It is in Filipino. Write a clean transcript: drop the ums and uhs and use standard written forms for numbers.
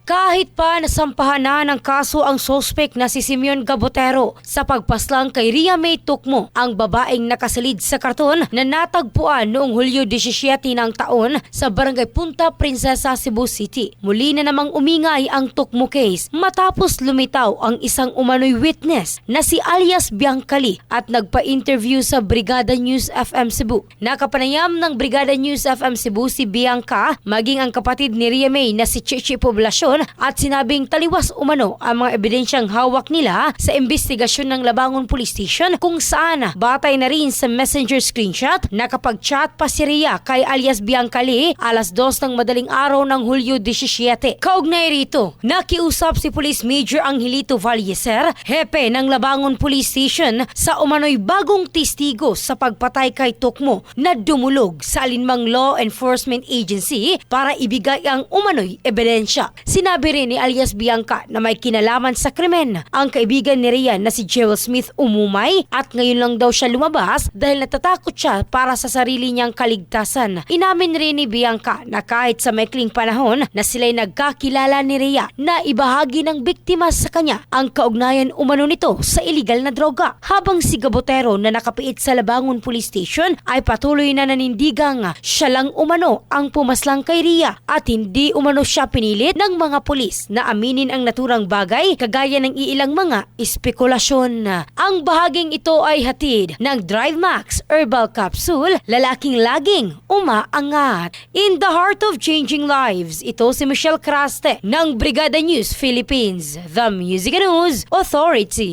Kahit pa nasampahan na ng kaso ang sospek na si Simeon Gabotero sa pagpaslang kay Ria May Tukmo, ang babaeng nakasalid sa karton na natagpuan noong Hulyo 17 ng taon sa Barangay Punta Princesa, Cebu City. Muli na namang umingay ang Tukmo case matapos lumitaw ang isang umano'y witness na si alias Biancali at nagpa-interview sa Brigada News FM Cebu. Nakapanayam ng Brigada News FM Cebu si Bianca maging ang kapatid ni Ria May na si Chichi Poblacion at sinabing taliwas umano ang mga ebidensyang hawak nila sa investigasyon ng Labangon Police Station kung saan batay na rin sa messenger screenshot nakapag-chat pa si Ria kay alias Biancali alas 2 ng madaling araw ng Hulyo 17. Kaugnay rito, nakiusap si Police Major Angelito Valleser, hepe ng Labangon Police Station sa umano'y bagong testigo sa pagpatay kay Tukmo na dumulog sa alinmang law enforcement agency para ibigay ang umano'y ebidensya. Sinabi rin ni alias Bianca na may kinalaman sa krimen ang kaibigan ni Ria na si Jewel Smith Umumay at ngayon lang daw siya lumabas dahil natatakot siya para sa sarili niyang kaligtasan. Inamin rin ni Bianca na kahit sa maikling panahon na sila'y nagkakilala ni Ria na ibahagi ng biktima sa kanya ang kaugnayan umano nito sa iligal na droga. Habang si Gabotero na nakapiit sa Labangon Police Station ay patuloy na nanindigang siya lang umano ang pumaslang kay Ria at hindi umano siya pinilit ng mga pulis na aminin ang naturang bagay kagaya ng iilang mga espekulasyon. Ang bahaging ito ay hatid ng Drive Max Herbal Capsule, lalaking laging umaangat. In the heart of changing lives, ito si Michelle Craste ng Brigada News Philippines, the Music News Authority.